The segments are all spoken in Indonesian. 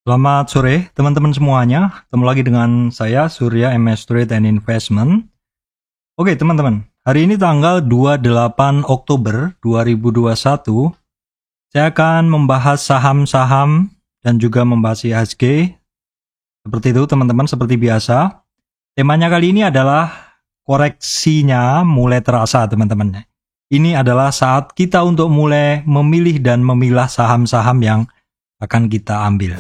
Selamat sore teman-teman semuanya, ketemu lagi dengan saya Surya MS Trade and Investment. Oke teman-teman, hari ini tanggal 28 Oktober 2021, saya akan membahas saham-saham dan juga membahas IHSG. Seperti itu teman-teman, seperti biasa. Temanya kali ini adalah koreksinya mulai terasa teman-teman. Ini adalah saat kita untuk mulai memilih dan memilah saham-saham yang akan kita ambil.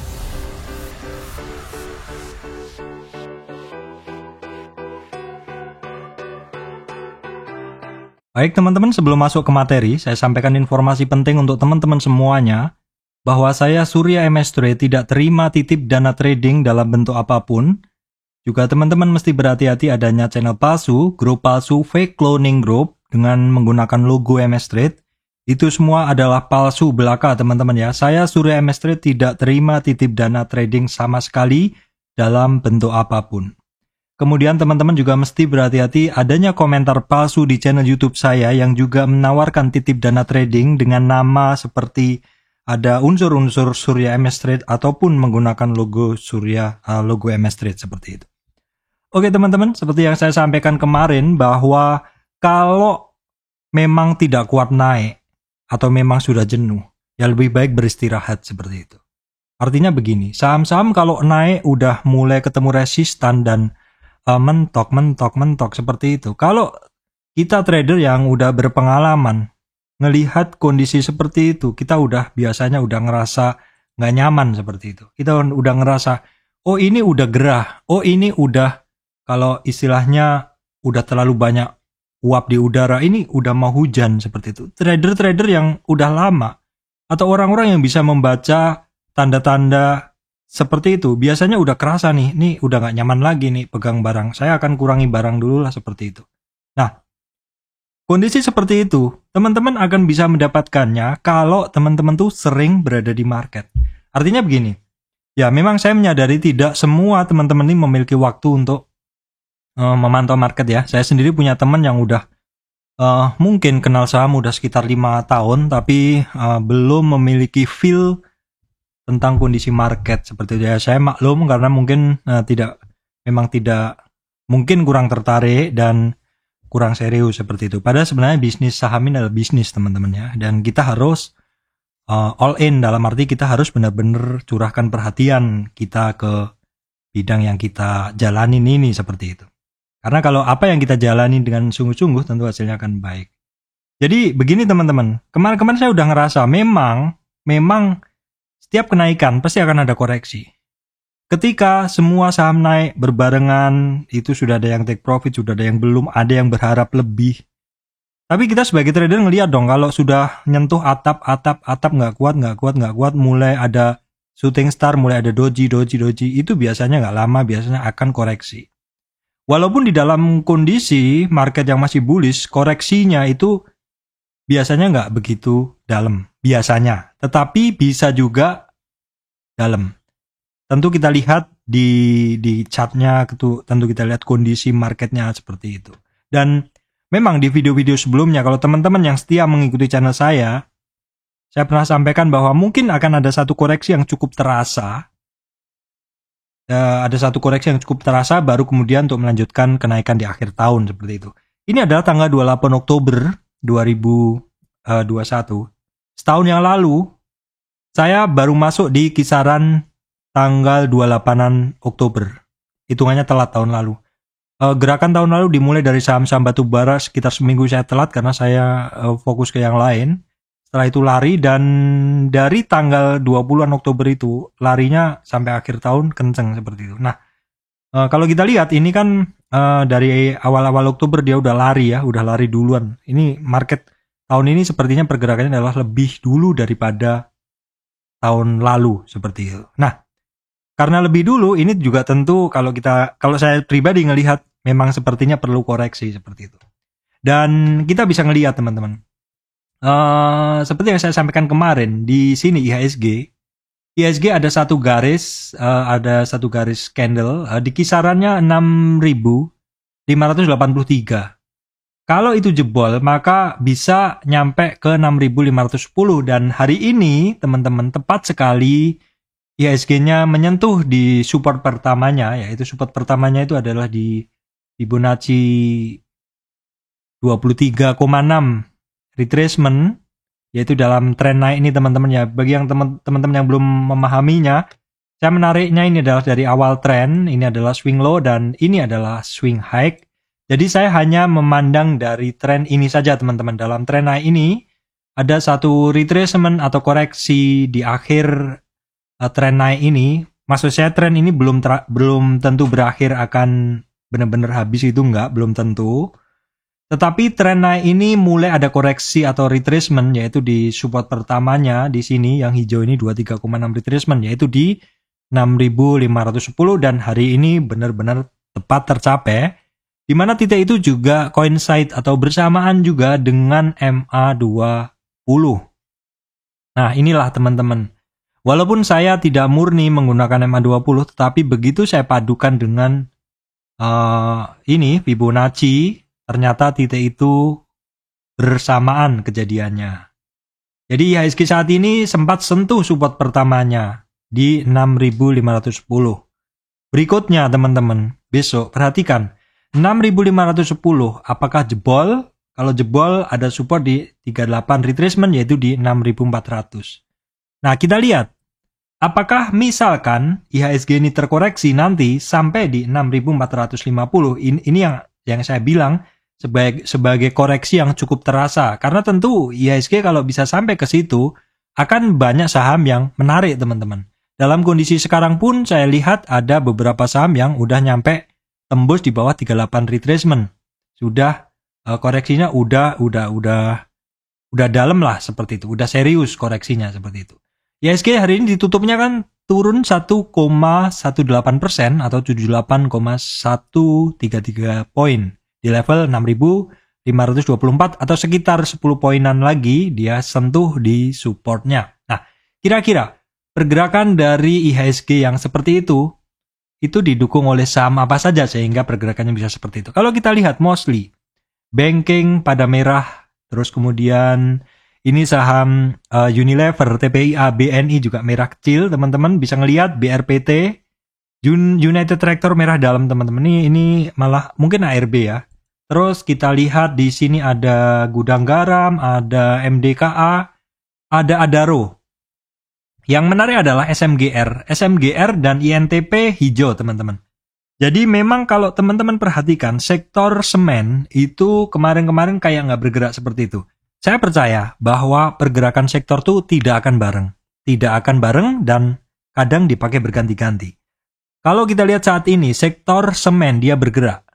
Baik teman-teman, sebelum masuk ke materi, saya sampaikan informasi penting untuk teman-teman semuanya, bahwa saya Surya MS Trade tidak terima titip dana trading dalam bentuk apapun. Juga teman-teman mesti berhati-hati adanya channel palsu, grup palsu, fake cloning group dengan menggunakan logo MS Trade. Itu semua adalah palsu belaka teman-teman ya. Saya Surya MS Trade tidak terima titip dana trading sama sekali dalam bentuk apapun. Kemudian teman-teman juga mesti berhati-hati adanya komentar palsu di channel YouTube saya yang juga menawarkan titip dana trading dengan nama seperti ada unsur-unsur Surya MS Trade ataupun menggunakan logo logo MS Trade seperti itu. Oke teman-teman, seperti yang saya sampaikan kemarin bahwa kalau memang tidak kuat naik atau memang sudah jenuh, ya lebih baik beristirahat seperti itu. Artinya begini, saham-saham kalau naik udah mulai ketemu resistan dan mentok seperti itu. Kalau kita trader yang udah berpengalaman ngelihat kondisi seperti itu, kita biasanya udah ngerasa nggak nyaman seperti itu. Kita udah ngerasa, oh ini udah gerah, oh ini udah, kalau istilahnya udah terlalu banyak uap di udara, ini udah mau hujan seperti itu. Trader-trader yang udah lama atau orang-orang yang bisa membaca tanda-tanda seperti itu, biasanya udah kerasa nih udah gak nyaman lagi nih pegang barang. Saya akan kurangi barang dulu lah seperti itu. Nah, kondisi seperti itu, teman-teman akan bisa mendapatkannya kalau teman-teman tuh sering berada di market. Artinya begini, ya memang saya menyadari tidak semua teman-teman ini memiliki waktu untuk memantau market ya. Saya sendiri punya teman yang udah mungkin kenal saham udah sekitar 5 tahun, tapi belum memiliki feel tentang kondisi market seperti itu ya. Saya maklum karena mungkin mungkin kurang tertarik dan kurang serius seperti itu. Padahal sebenarnya bisnis saham ini adalah bisnis teman-teman ya, dan kita harus all in, dalam arti kita harus benar-benar curahkan perhatian kita ke bidang yang kita jalanin ini seperti itu. Karena kalau apa yang kita jalani dengan sungguh-sungguh tentu hasilnya akan baik. Jadi begini teman-teman, kemarin saya udah ngerasa memang setiap kenaikan pasti akan ada koreksi. Ketika semua saham naik berbarengan, itu sudah ada yang take profit, sudah ada yang belum, ada yang berharap lebih. Tapi kita sebagai trader ngelihat dong, kalau sudah nyentuh atap nggak kuat, mulai ada shooting star, mulai ada doji, itu biasanya nggak lama, biasanya akan koreksi. Walaupun di dalam kondisi market yang masih bullish, koreksinya itu biasanya nggak begitu dalam, biasanya. Tetapi bisa juga dalam. Tentu kita lihat di chartnya, tentu kita lihat kondisi marketnya seperti itu. Dan memang di video-video sebelumnya, kalau teman-teman yang setia mengikuti channel saya pernah sampaikan bahwa mungkin akan ada satu koreksi yang cukup terasa. Ada satu koreksi yang cukup terasa, baru kemudian untuk melanjutkan kenaikan di akhir tahun seperti itu. Ini adalah tanggal 28 Oktober 2021. Setahun yang lalu, saya baru masuk di kisaran tanggal 28 Oktober. Hitungannya telat tahun lalu. Gerakan tahun lalu dimulai dari saham-saham batu bara, sekitar seminggu saya telat karena saya fokus ke yang lain. Setelah itu lari, dan dari tanggal 20-an Oktober itu larinya sampai akhir tahun kenceng seperti itu. Nah, kalau kita lihat ini kan dari awal-awal Oktober dia udah lari duluan. Ini market tahun ini sepertinya pergerakannya adalah lebih dulu daripada tahun lalu seperti itu. Nah, karena lebih dulu ini juga tentu kalau saya pribadi ngelihat memang sepertinya perlu koreksi seperti itu. Dan kita bisa ngelihat teman-teman. Seperti yang saya sampaikan kemarin di sini IHSG ada satu garis candle di kisarannya 6.583. Kalau itu jebol maka bisa nyampe ke 6.510, dan hari ini teman-teman tepat sekali IHSG-nya menyentuh di support pertamanya, yaitu support pertamanya itu adalah di Fibonacci 23,6 retracement, yaitu dalam tren naik ini teman-teman ya. Bagi yang teman-teman yang belum memahaminya, saya menariknya ini adalah dari awal tren, ini adalah swing low dan ini adalah swing high. Jadi saya hanya memandang dari tren ini saja teman-teman. Dalam tren naik ini ada satu retracement atau koreksi di akhir tren naik ini. Maksud saya tren ini belum tentu berakhir akan benar-benar habis, itu enggak, belum tentu. Tetapi tren naik ini mulai ada koreksi atau retracement, yaitu di support pertamanya di sini yang hijau ini 23,6 retracement, yaitu di 6.510 dan hari ini benar-benar tepat tercapai, di mana titik itu juga coincide atau bersamaan juga dengan MA20. Nah, inilah teman-teman. Walaupun saya tidak murni menggunakan MA20, tetapi begitu saya padukan dengan ini Fibonacci, ternyata titik itu bersamaan kejadiannya. Jadi IHSG saat ini sempat sentuh support pertamanya di 6.510. Berikutnya teman-teman, besok perhatikan 6.510 apakah jebol? Kalau jebol ada support di 38 retracement, yaitu di 6.400. Nah, kita lihat apakah misalkan IHSG ini terkoreksi nanti sampai di 6.450. Ini yang saya bilang sebagai koreksi yang cukup terasa, karena tentu IHSG kalau bisa sampai ke situ akan banyak saham yang menarik teman-teman. Dalam kondisi sekarang pun saya lihat ada beberapa saham yang udah nyampe tembus di bawah 38 retracement. Sudah koreksinya udah dalam lah seperti itu, udah serius koreksinya seperti itu. IHSG hari ini ditutupnya kan turun 1,18% atau 78,133 poin di level 6.524 atau sekitar 10 poinan lagi dia sentuh di supportnya. Nah, kira-kira pergerakan dari IHSG yang seperti itu didukung oleh saham apa saja sehingga pergerakannya bisa seperti itu. Kalau kita lihat mostly banking pada merah, terus kemudian ini saham Unilever, TPIA, BNI juga merah kecil, teman-teman bisa ngelihat BRPT, United Tractor merah dalam teman-teman. Ini malah mungkin ARB ya. Terus kita lihat di sini ada Gudang Garam, ada MDKA, ada Adaro. Yang menarik adalah SMGR dan INTP hijau teman-teman. Jadi memang kalau teman-teman perhatikan sektor semen itu kemarin-kemarin kayak nggak bergerak seperti itu. Saya percaya bahwa pergerakan sektor itu tidak akan bareng dan kadang dipakai berganti-ganti. Kalau kita lihat saat ini sektor semen dia bergerak.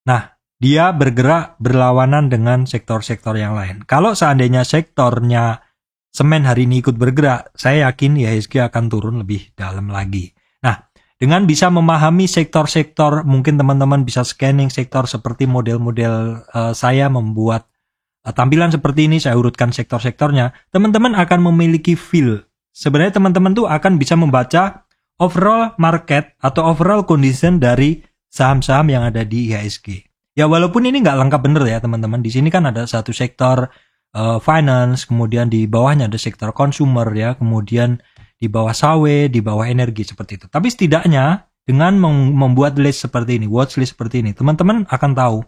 Nah, dia bergerak berlawanan dengan sektor-sektor yang lain. Kalau seandainya sektornya semen hari ini ikut bergerak, saya yakin IHSG akan turun lebih dalam lagi. Nah, dengan bisa memahami sektor-sektor, mungkin teman-teman bisa scanning sektor seperti model-model saya membuat tampilan seperti ini, saya urutkan sektor-sektornya, teman-teman akan memiliki feel. Sebenarnya teman-teman tuh akan bisa membaca overall market atau overall condition dari saham-saham yang ada di IHSG. Ya walaupun ini nggak lengkap bener ya teman-teman, di sini kan ada satu sektor finance, kemudian di bawahnya ada sektor consumer ya, kemudian di bawah sawit, di bawah energi seperti itu. Tapi setidaknya dengan membuat list seperti ini, watch list seperti ini, teman-teman akan tahu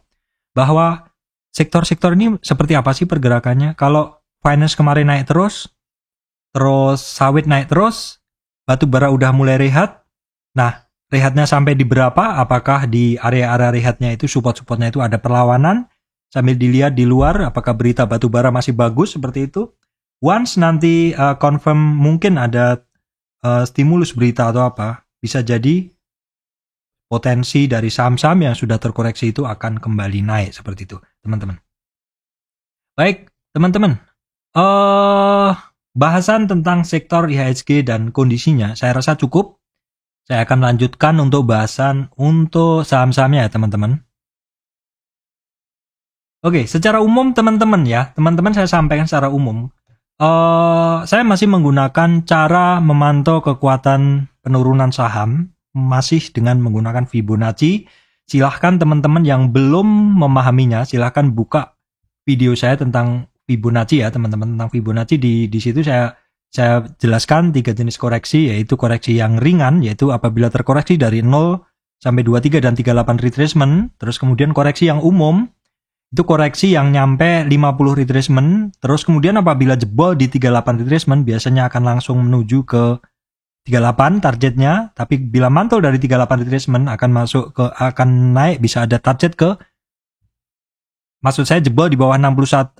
bahwa sektor-sektor ini seperti apa sih pergerakannya. Kalau finance kemarin naik terus sawit naik terus, batu bara udah mulai rehat. Nah, rehatnya sampai di berapa? Apakah di area-area rehatnya itu support-supportnya itu ada perlawanan? Sambil dilihat di luar, apakah berita batu bara masih bagus seperti itu. Once nanti confirm mungkin ada stimulus berita atau apa, bisa jadi potensi dari saham-saham yang sudah terkoreksi itu akan kembali naik seperti itu, teman-teman. Baik, teman-teman. Bahasan tentang sektor IHSG dan kondisinya saya rasa cukup. Saya akan lanjutkan untuk bahasan untuk saham-sahamnya ya, teman-teman. Oke, secara umum teman-teman ya, teman-teman saya sampaikan secara umum. Saya masih menggunakan cara memantau kekuatan penurunan saham, masih dengan menggunakan Fibonacci. Silahkan teman-teman yang belum memahaminya, silahkan buka video saya tentang Fibonacci ya teman-teman, tentang Fibonacci. Di situ saya saya jelaskan 3 jenis koreksi, yaitu koreksi yang ringan, yaitu apabila terkoreksi dari 0 sampai 23 dan 38 retracement. Terus kemudian koreksi yang umum, itu koreksi yang nyampe 50 retracement. Terus kemudian apabila jebol di 38 retracement, biasanya akan langsung menuju ke 38 targetnya. Tapi bila mantul dari 38 retracement, akan naik, bisa ada target ke, maksud saya jebol di bawah 38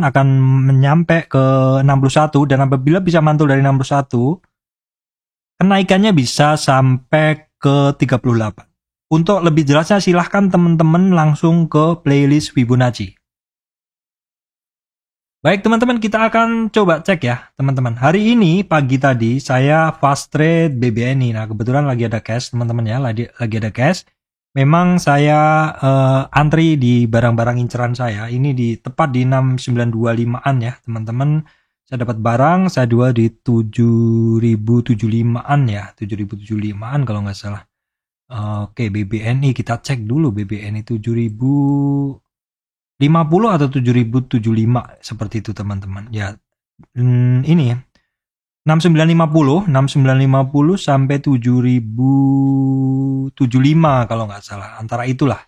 akan menyampe ke 61, dan apabila bisa mantul dari 61, kenaikannya bisa sampai ke 38. Untuk lebih jelasnya silahkan teman-teman langsung ke playlist Fibonacci. Baik teman-teman, kita akan coba cek ya teman-teman. Hari ini pagi tadi saya fast trade BBNI. Nah kebetulan lagi ada cash teman-teman ya, lagi ada cash. Memang saya antri di barang-barang inceran saya. Ini tepat di 6925-an ya teman-teman. Saya dapat barang, saya jual di 7075-an ya. 7075-an kalau nggak salah. Oke, BBNI kita cek dulu. BBNI 7050 atau 7075 seperti itu teman-teman. Ya, ini ya. 6950 sampai 7075 kalau nggak salah, antara itulah.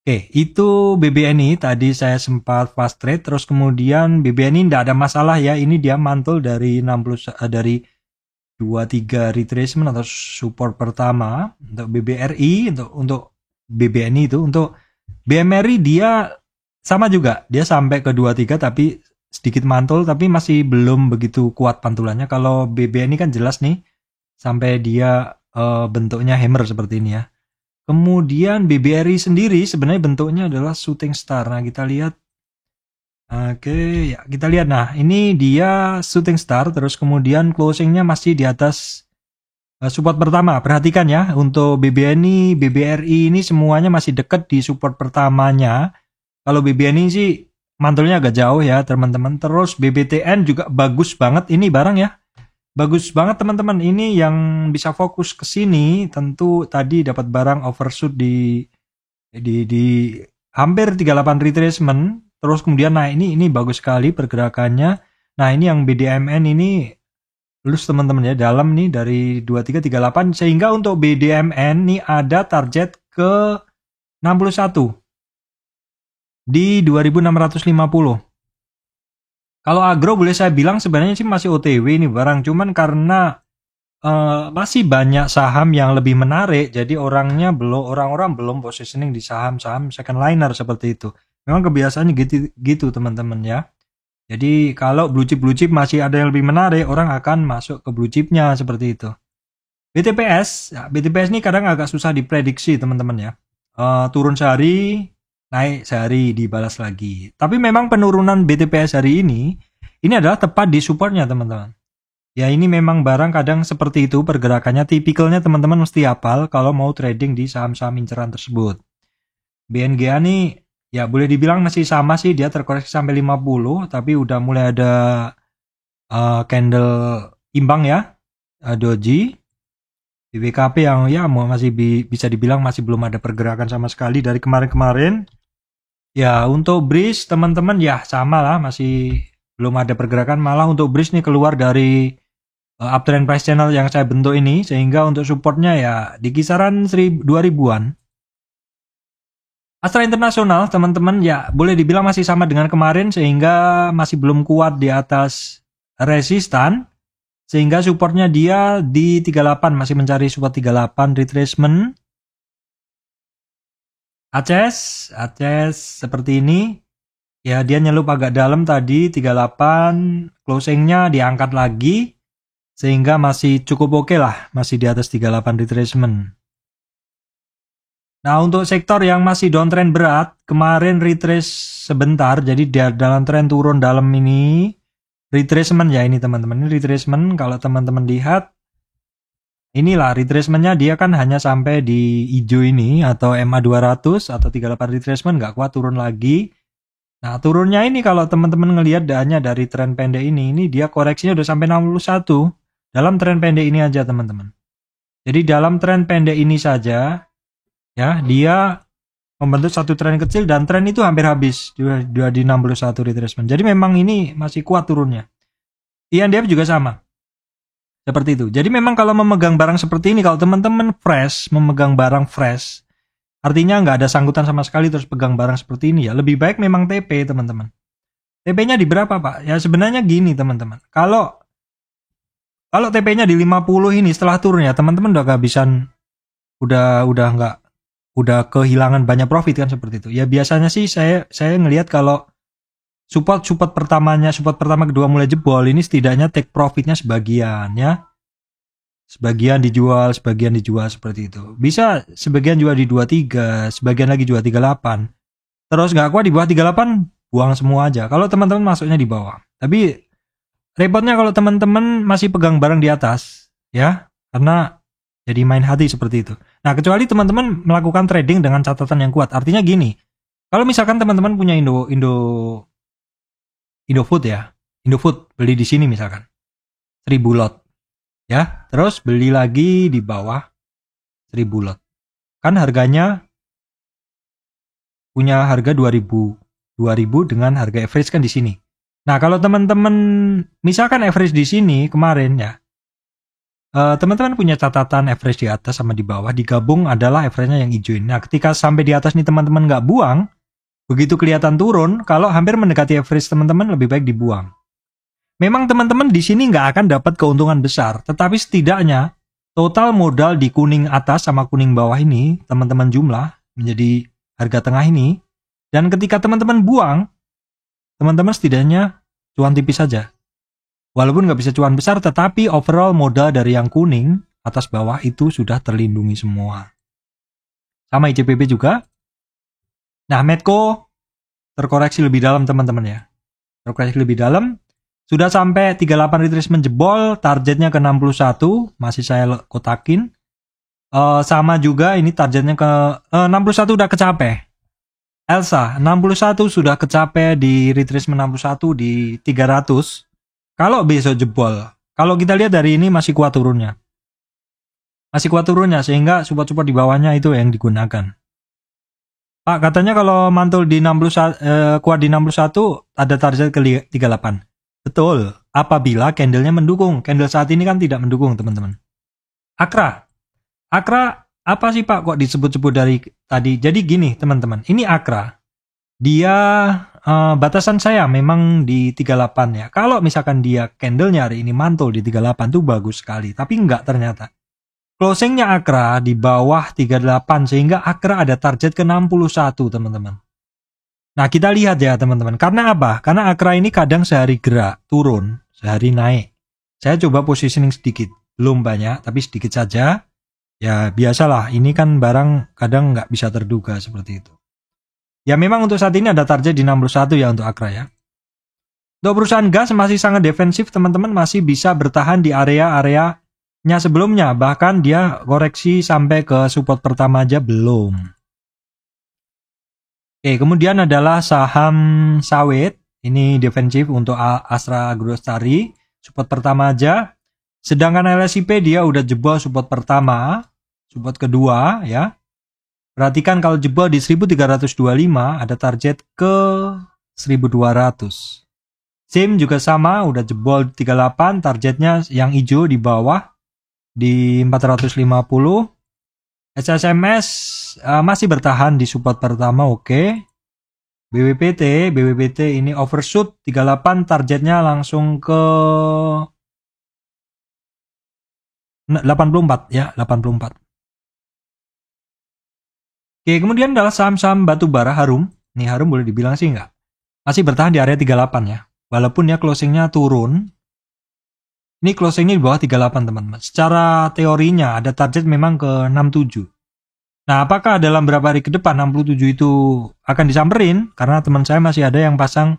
Oke, itu BBNI tadi saya sempat fast trade, terus kemudian BBNI tidak ada masalah ya, ini dia mantul dari 23 retracement atau support pertama untuk BBRI, untuk BBNI itu. Untuk BMRI dia sama juga, dia sampai ke 23 tapi sedikit mantul, tapi masih belum begitu kuat pantulannya. Kalau BBN ini kan jelas nih, sampai dia bentuknya hammer seperti ini ya. Kemudian BBRI sendiri sebenarnya bentuknya adalah shooting star. Nah kita lihat, oke ya kita lihat. Nah ini dia shooting star, terus kemudian closingnya masih di atas support pertama. Perhatikan ya, untuk BBNI, BBRI ini semuanya masih dekat di support pertamanya. Kalau BBNI sih mantulnya agak jauh ya teman-teman. Terus BBTN juga bagus banget ini barang ya. Bagus banget teman-teman. Ini yang bisa fokus ke sini tentu tadi dapat barang overshoot di hampir 38 retracement. Terus kemudian nah ini bagus sekali pergerakannya. Nah ini yang BDMN ini lulus teman-teman ya, dalam nih dari 2338, sehingga untuk BDMN nih ada target ke 61 di 2650. Kalau agro boleh saya bilang sebenarnya sih masih OTW nih barang, cuman karena masih banyak saham yang lebih menarik, jadi orang-orang belum positioning di saham-saham second liner seperti itu. Memang kebiasaannya gitu teman-teman ya. Jadi kalau blue chip masih ada yang lebih menarik, orang akan masuk ke blue chipnya seperti itu. BTPS ini kadang agak susah diprediksi teman-teman ya. Turun sehari, naik sehari, dibalas lagi. Tapi memang penurunan BTPS hari ini adalah tepat di supportnya teman-teman. Ya ini memang barang kadang seperti itu pergerakannya, tipikalnya teman-teman mesti hafal kalau mau trading di saham-saham inceran tersebut. BNGA nih ya boleh dibilang masih sama sih, dia terkoreksi sampai 50, tapi udah mulai ada candle imbang ya, doji. BBKP yang ya masih bisa dibilang masih belum ada pergerakan sama sekali dari kemarin-kemarin. Ya untuk Breeze teman-teman ya sama lah, masih belum ada pergerakan. Malah untuk Breeze nih keluar dari uptrend price channel yang saya bentuk ini, sehingga untuk supportnya ya di kisaran 2000-an. Astra International teman-teman ya boleh dibilang masih sama dengan kemarin, sehingga masih belum kuat di atas resistan, sehingga supportnya dia di 38, masih mencari support 38 retracement. Aces seperti ini ya, dia nyelup agak dalam tadi 38, closingnya diangkat lagi sehingga masih cukup oke lah, masih di atas 38 retracement. Nah untuk sektor yang masih downtrend berat, kemarin retrace sebentar, jadi dia dalam tren turun dalam ini retracement ya ini teman-teman. Ini retracement, kalau teman-teman lihat inilah retracementnya, dia kan hanya sampai di hijau ini atau MA200 atau 38 retracement, nggak kuat turun lagi. Nah turunnya ini kalau teman-teman ngelihat hanya dari tren pendek ini dia koreksinya udah sampai 61 dalam tren pendek ini aja teman-teman. Jadi dalam tren pendek ini saja ya dia membentuk satu tren kecil, dan tren itu hampir habis, dua di 61 retracement. Jadi memang ini masih kuat turunnya. INDF juga sama. Seperti itu. Jadi memang kalau memegang barang seperti ini, kalau teman-teman memegang barang fresh, artinya nggak ada sangkutan sama sekali terus pegang barang seperti ini ya, lebih baik memang TP teman-teman. TP-nya di berapa Pak? Ya sebenarnya gini teman-teman. Kalau TP-nya di 50 ini setelah turun ya, teman-teman udah kehabisan, udah kehilangan banyak profit kan seperti itu. Ya biasanya sih saya ngelihat kalau support pertama kedua mulai jebol, ini setidaknya take profitnya sebagian ya. Sebagian dijual seperti itu. Bisa sebagian jual di 23, sebagian lagi jual 38. Terus nggak kuat di bawah 38, buang semua aja. Kalau teman-teman masuknya di bawah. Tapi repotnya kalau teman-teman masih pegang barang di atas ya, karena jadi main hati seperti itu. Nah, kecuali teman-teman melakukan trading dengan catatan yang kuat. Artinya gini, kalau misalkan teman-teman punya Indofood ya. Indofood beli di sini misalkan 1000 lot. Ya, terus beli lagi di bawah 1000 lot. Kan harganya punya harga 2000 dengan harga average kan di sini. Nah, kalau teman-teman misalkan average di sini kemarin ya. Teman-teman punya catatan average di atas sama di bawah, digabung adalah average-nya yang hijau ini. Nah, ketika sampai di atas nih teman-teman nggak buang, begitu kelihatan turun, kalau hampir mendekati average teman-teman lebih baik dibuang. Memang teman-teman di sini nggak akan dapat keuntungan besar, tetapi setidaknya total modal di kuning atas sama kuning bawah ini, teman-teman jumlah menjadi harga tengah ini, dan ketika teman-teman buang, teman-teman setidaknya cuan tipis saja. Walaupun nggak bisa cuan besar, tetapi overall modal dari yang kuning atas bawah itu sudah terlindungi semua. Sama ICBP juga. Nah, Medco terkoreksi lebih dalam teman-teman ya. Terkoreksi lebih dalam. Sudah sampai 38 retracement jebol, targetnya ke 61, masih saya kotakin. Sama juga ini targetnya ke 61 udah kecapai. Elsa, 61 sudah kecapai di retracement 61 di 300. Kalau besok jebol, kalau kita lihat dari ini masih kuat turunnya. Sehingga support-support di bawahnya itu yang digunakan. Pak, katanya kalau mantul di 61, kuat di 61 ada target ke 38. Betul, apabila candlenya mendukung. Candle saat ini kan tidak mendukung, teman-teman. Akra, apa sih Pak kok disebut-sebut dari tadi? Jadi gini, teman-teman. Ini Akra. Dia batasan saya memang di 38 ya. Kalau misalkan dia candlenya hari ini mantul di 38 tuh bagus sekali. Tapi enggak ternyata. Closingnya Akra di bawah 38 sehingga Akra ada target ke 61, teman-teman. Nah, kita lihat ya teman-teman. Karena apa? Karena Akra ini kadang sehari gerak, turun, sehari naik. Saya coba positioning sedikit. Belum banyak, tapi sedikit saja. Ya, biasalah. Ini kan barang kadang nggak bisa terduga seperti itu. Ya, memang untuk saat ini ada target di 61 ya untuk Akra ya. Untuk perusahaan gas masih sangat defensif, teman-teman. Masih bisa bertahan di area-areanya sebelumnya. Bahkan dia koreksi sampai ke support pertama aja belum. Oke, kemudian adalah saham sawit. Ini defensif untuk Astra Agrostari. Support pertama aja. Sedangkan LSIP dia udah jebol support pertama. Support kedua ya. Perhatikan kalau jebol di 1325 ada target ke 1200. SIM juga sama, udah jebol 38. Targetnya yang hijau di bawah di 450. SSMS masih bertahan di support pertama, oke. BWPT ini overshoot 38, targetnya langsung ke 84 ya, 84. Oke, kemudian adalah saham-saham batubara Harum. Nih Harum boleh dibilang sih enggak. Masih bertahan di area 38 ya. Walaupun ya closingnya turun. Ini closingnya di bawah 38 teman-teman. Secara teorinya ada target memang ke 67. Nah, apakah dalam beberapa hari ke depan 67 itu akan disamperin? Karena teman saya masih ada yang pasang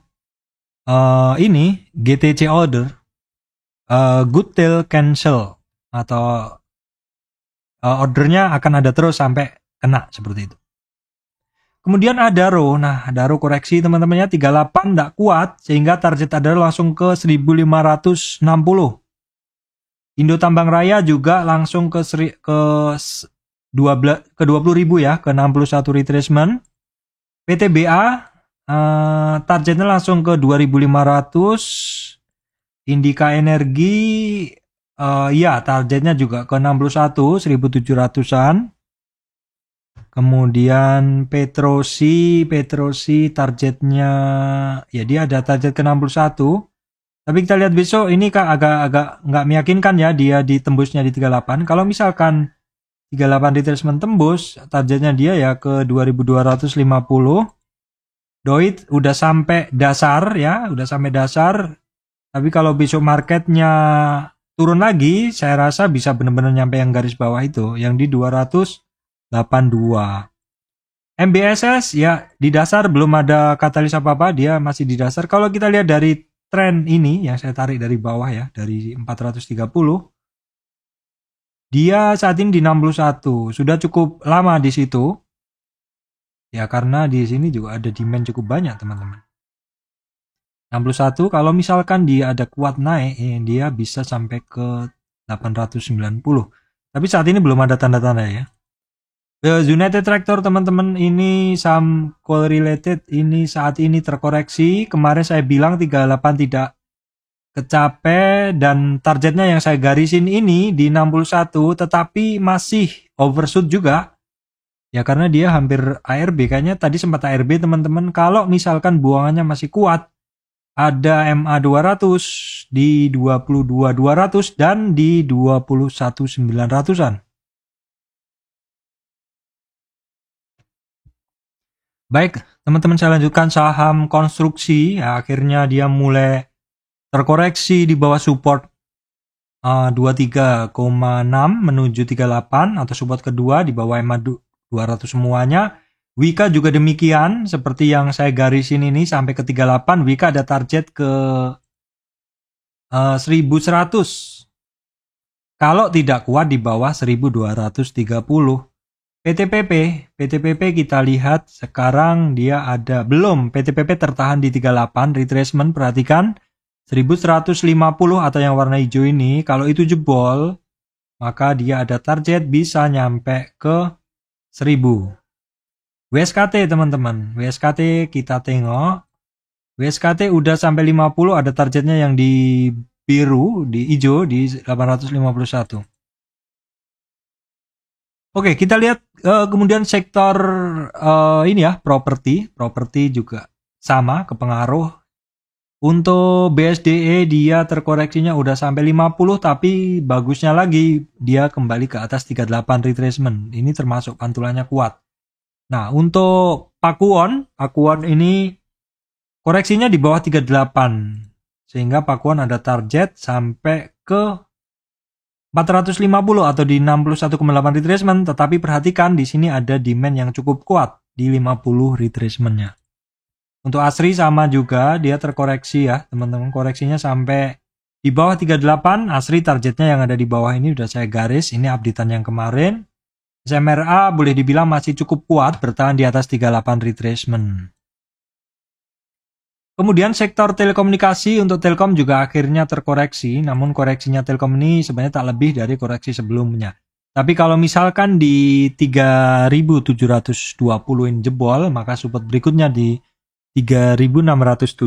ini GTC order, good till cancel, atau ordernya akan ada terus sampai kena seperti itu. Kemudian Adaro, nah Adaro koreksi teman-temannya 38 tidak kuat sehingga target Adaro langsung ke 1560. Indo Tambang Raya juga langsung ke 20.000 ya, ke 61 retracement. PTBA targetnya langsung ke 2.500. Indika Energi, ya targetnya juga ke 61, 1700-an. Kemudian Petrosi targetnya, ya dia ada target ke 61. Tapi kita lihat besok ini Kak agak nggak meyakinkan ya dia ditembusnya di 38. Kalau misalkan 38 retracement tembus, targetnya dia ya ke 2250. Doit udah sampai dasar ya, udah sampai dasar. Tapi kalau besok marketnya turun lagi, saya rasa bisa benar-benar nyampe yang garis bawah itu, yang di 282. MBSS ya di dasar belum ada katalis apa-apa, dia masih di dasar. Kalau kita lihat dari tren ini yang saya tarik dari bawah ya, dari 430, dia saat ini di 61, sudah cukup lama di situ. Ya karena di sini juga ada demand cukup banyak teman-teman. 61 kalau misalkan dia ada kuat naik, dia bisa sampai ke 890. Tapi saat ini belum ada tanda-tanda ya. United Tractor teman-teman, ini saham coal related, ini saat ini terkoreksi. Kemarin saya bilang 38 tidak kecapai dan targetnya yang saya garisin ini di 61, tetapi masih overshoot juga. Ya karena dia hampir ARB, kayaknya tadi sempat ARB teman-teman. Kalau misalkan buangannya masih kuat, ada MA 200 di 22.200 dan di 21.900-an. Baik, teman-teman saya lanjutkan saham konstruksi. Ya, akhirnya dia mulai terkoreksi di bawah support 23,6 menuju 38 atau support kedua di bawah MA 200 semuanya. Wika juga demikian, seperti yang saya garisin ini sampai ke 38. Wika ada target ke 1100. Kalau tidak kuat di bawah 1230. PTPP kita lihat sekarang dia ada belum, PTPP tertahan di 38 retracement, perhatikan 1150 atau yang warna hijau ini, kalau itu jebol maka dia ada target bisa nyampe ke 1000. WSKT teman-teman, WSKT kita tengok, WSKT udah sampai 50, ada targetnya yang di biru, di hijau di 851. Oke, kita lihat kemudian sektor ini ya, properti juga sama kepengaruh. Untuk BSDE dia terkoreksinya udah sampai 50, tapi bagusnya lagi dia kembali ke atas 38 retracement. Ini termasuk pantulannya kuat. Nah, untuk Pakuwon ini koreksinya di bawah 38. Sehingga Pakuwon ada target sampai ke 450 atau di 61,8 retracement, tetapi perhatikan di sini ada demand yang cukup kuat di 50 retracementnya. Untuk Asri sama juga, dia terkoreksi ya teman-teman, koreksinya sampai di bawah 38. Asri targetnya yang ada di bawah ini udah saya garis, ini updatean yang kemarin. SMRA boleh dibilang masih cukup kuat, bertahan di atas 38 retracement. Kemudian sektor telekomunikasi, untuk Telkom juga akhirnya terkoreksi, namun koreksinya Telkom ini sebenarnya tak lebih dari koreksi sebelumnya. Tapi kalau misalkan di 3.720 ini jebol, maka support berikutnya di 3.675,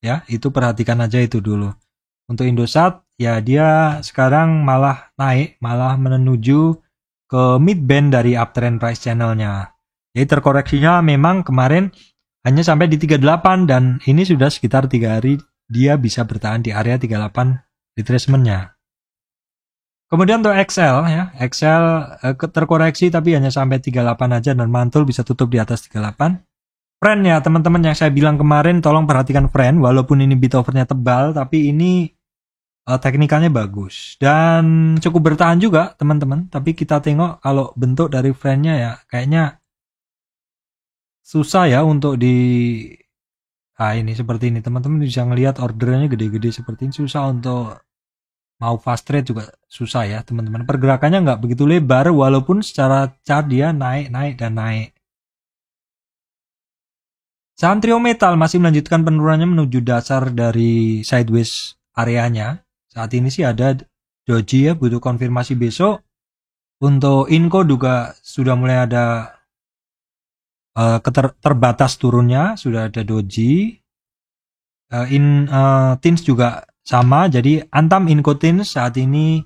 ya itu perhatikan aja itu dulu. Untuk Indosat, ya dia sekarang malah naik, malah menuju ke mid band dari uptrend price channelnya. Jadi terkoreksinya memang kemarin hanya sampai di 38 dan ini sudah sekitar 3 hari dia bisa bertahan di area 38 retracementnya. Kemudian untuk XL ya, XL terkoreksi tapi hanya sampai 38 aja dan mantul bisa tutup di atas 38. Friend ya teman-teman, yang saya bilang kemarin, tolong perhatikan friend, walaupun ini bit overnya tebal tapi ini teknikalnya bagus dan cukup bertahan juga teman-teman. Tapi kita tengok kalau bentuk dari friendnya ya kayaknya susah ya untuk ini seperti ini teman-teman, bisa ngelihat ordernya gede-gede seperti ini, susah untuk mau fast trade juga susah ya teman-teman. Pergerakannya nggak begitu lebar walaupun secara chart dia naik dan naik. Saham Trio Metal masih melanjutkan penurunannya menuju dasar dari sideways areanya. Saat ini sih ada doji ya, butuh konfirmasi besok. Untuk Inco juga sudah mulai ada terbatas turunnya, sudah ada doji. Teens juga sama. Jadi Antam Inco Teens saat ini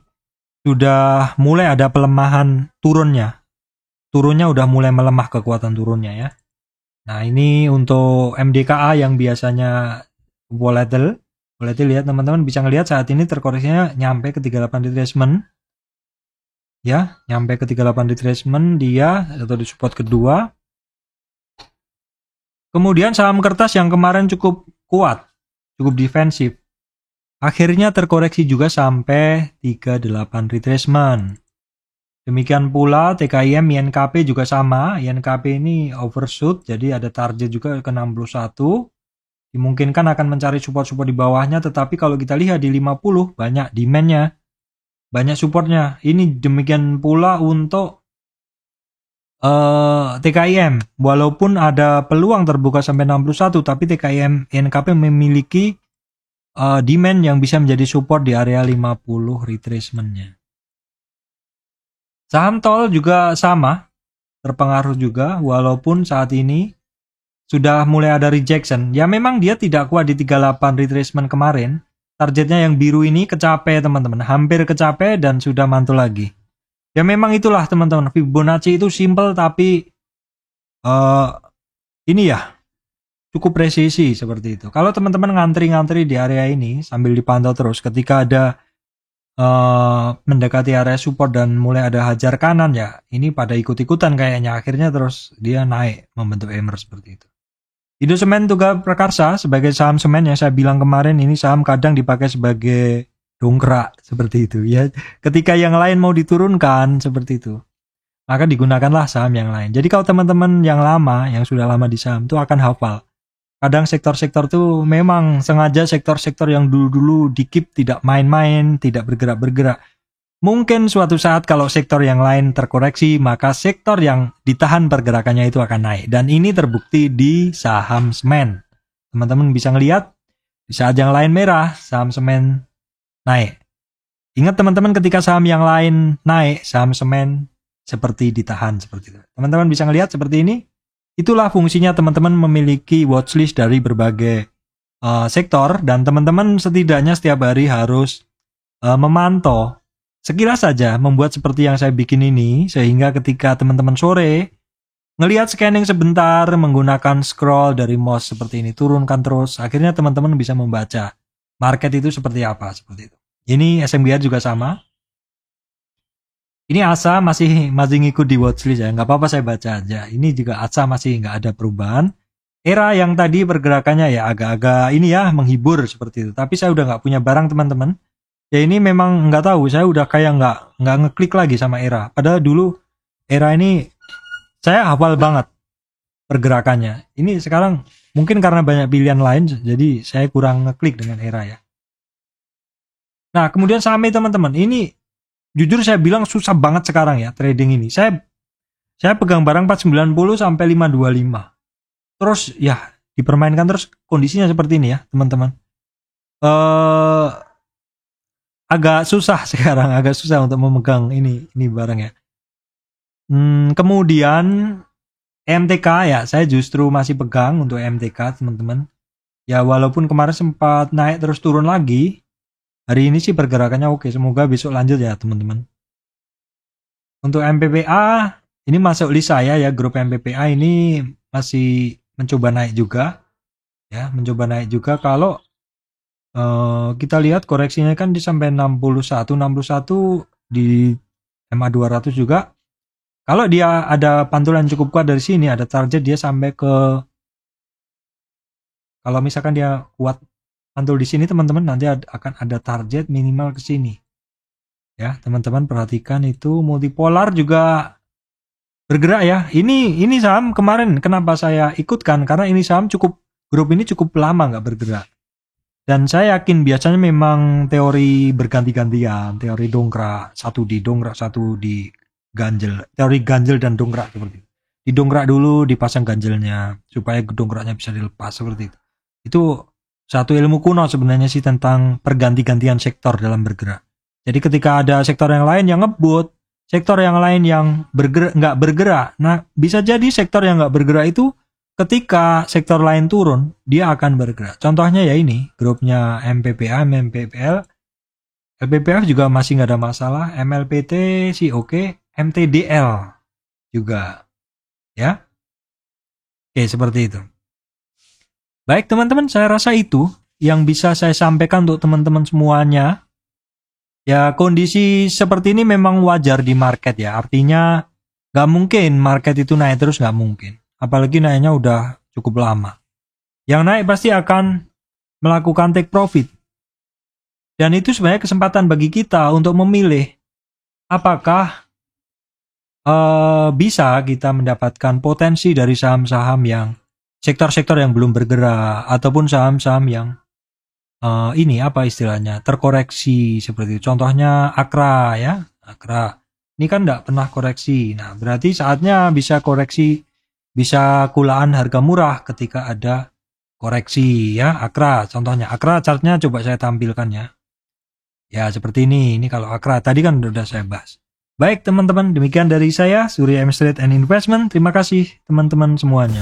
sudah mulai ada pelemahan turunnya. Turunnya udah mulai melemah kekuatan turunnya ya. Nah ini untuk MDKA yang biasanya volatile lihat teman-teman bisa ngelihat saat ini terkoreksinya nyampe ke 38 retracement. Ya, nyampe ke 38 retracement dia atau di support kedua. Kemudian saham kertas yang kemarin cukup kuat, cukup defensif. Akhirnya terkoreksi juga sampai 38 retracement. Demikian pula TKIM INKP juga sama. INKP ini overshoot, jadi ada target juga ke 61. Dimungkinkan akan mencari support-support di bawahnya, tetapi kalau kita lihat di 50 banyak demand-nya, banyak supportnya. Ini demikian pula untuk TKIM. Walaupun ada peluang terbuka sampai 61, tapi TKIM INKP memiliki demand yang bisa menjadi support di area 50 retracement-nya. Saham tol juga sama, terpengaruh juga walaupun saat ini sudah mulai ada rejection. Ya memang dia tidak kuat di 38 retracement kemarin. Targetnya yang biru ini kecapai teman-teman, hampir kecapai dan sudah mantul lagi. Ya memang itulah teman-teman, Fibonacci itu simple tapi ini ya cukup presisi seperti itu. Kalau teman-teman ngantri-ngantri di area ini sambil dipantau terus, ketika ada mendekati area support dan mulai ada hajar kanan ya, ini pada ikut-ikutan kayaknya, akhirnya terus dia naik membentuk hammer seperti itu. Indosemen Tunggal Prakarsa sebagai saham semen yang saya bilang kemarin, ini saham kadang dipakai sebagai dongkrak seperti itu ya. Ketika yang lain mau diturunkan seperti itu, maka digunakanlah saham yang lain. Jadi kalau teman-teman yang lama, yang sudah lama di saham itu akan hafal. Kadang sektor-sektor tuh memang sengaja sektor-sektor yang dulu-dulu dikip tidak main-main, tidak bergerak-bergerak. Mungkin suatu saat kalau sektor yang lain terkoreksi, maka sektor yang ditahan pergerakannya itu akan naik. Dan ini terbukti di saham semen. Teman-teman bisa ngelihat, di saat yang lain merah, saham semen naik. Ingat teman-teman, ketika saham yang lain naik, saham semen seperti ditahan seperti itu. Teman-teman bisa ngelihat seperti ini. Itulah fungsinya teman-teman memiliki watchlist dari berbagai sektor, dan teman-teman setidaknya setiap hari harus memantau. Sekilas saja membuat seperti yang saya bikin ini, sehingga ketika teman-teman sore ngelihat scanning sebentar menggunakan scroll dari mouse seperti ini, turunkan terus, akhirnya teman-teman bisa membaca market itu seperti apa, seperti itu. Ini SMGR juga sama. Ini ASA masih ngikut di watchlist ya, nggak apa-apa saya baca aja. Ini juga ASA masih nggak ada perubahan. Era yang tadi pergerakannya ya agak-agak ini ya menghibur seperti itu. Tapi saya udah nggak punya barang teman-teman. Ya ini memang nggak tahu, saya udah kayak nggak ngeklik lagi sama Era. Padahal dulu Era ini saya hafal banget pergerakannya. Ini sekarang mungkin karena banyak pilihan lain, jadi saya kurang ngeklik dengan Era ya. Nah kemudian Same teman-teman, ini jujur saya bilang susah banget sekarang ya trading ini. Saya pegang barang 490 sampai 525. Terus ya dipermainkan terus, kondisinya seperti ini ya teman-teman. Agak susah sekarang, agak susah untuk memegang ini barang ya. Kemudian MTK ya, saya justru masih pegang untuk MTK teman-teman. Ya walaupun kemarin sempat naik terus turun lagi, hari ini sih pergerakannya oke. Semoga besok lanjut ya teman-teman. Untuk MPPA ini masuk list saya ya, grup MPPA ini masih mencoba naik juga. Ya, mencoba naik juga. Kalau kita lihat koreksinya kan di sampai 61 di MA 200 juga. Kalau dia ada pantulan cukup kuat dari sini, ada target dia sampai ke, kalau misalkan dia kuat pantul di sini teman-teman, nanti akan ada target minimal ke sini. Ya, teman-teman perhatikan itu. Multipolar juga bergerak ya. Ini saham kemarin kenapa saya ikutkan, karena ini saham grup ini cukup lama nggak bergerak. Dan saya yakin biasanya memang teori berganti-gantian, teori dongkrak, satu di dongkrak, satu di ganjel, teori ganjel dan dongkrak seperti itu. Didongkrak dulu, dipasang ganjelnya supaya dongkraknya bisa dilepas seperti itu. Itu satu ilmu kuno sebenarnya sih tentang perganti-gantian sektor dalam bergerak. Jadi ketika ada sektor yang lain yang ngebut, sektor yang lain yang nggak bergerak. Nah bisa jadi sektor yang nggak bergerak itu ketika sektor lain turun, dia akan bergerak. Contohnya ya ini, grupnya MPPA, MPPL, LPPF juga masih nggak ada masalah, MLPT sih oke, MTDL juga, ya. Oke, seperti itu. Baik teman-teman, saya rasa itu yang bisa saya sampaikan untuk teman-teman semuanya. Ya, kondisi seperti ini memang wajar di market ya, artinya nggak mungkin market itu naik terus, nggak mungkin. Apalagi naiknya udah cukup lama. Yang naik pasti akan melakukan take profit. Dan itu sebenarnya kesempatan bagi kita untuk memilih apakah bisa kita mendapatkan potensi dari saham-saham yang sektor-sektor yang belum bergerak ataupun saham-saham yang ini apa istilahnya terkoreksi seperti itu. Contohnya Akra ya, Akra. Ini kan nggak pernah koreksi. Nah, berarti saatnya bisa koreksi, bisa kulaan harga murah ketika ada koreksi ya. Akra, contohnya Akra chartnya coba saya tampilkan ya. Ya seperti ini kalau Akra tadi kan udah saya bahas. Baik teman-teman, demikian dari saya Surya M Trade and Investment. Terima kasih teman-teman semuanya.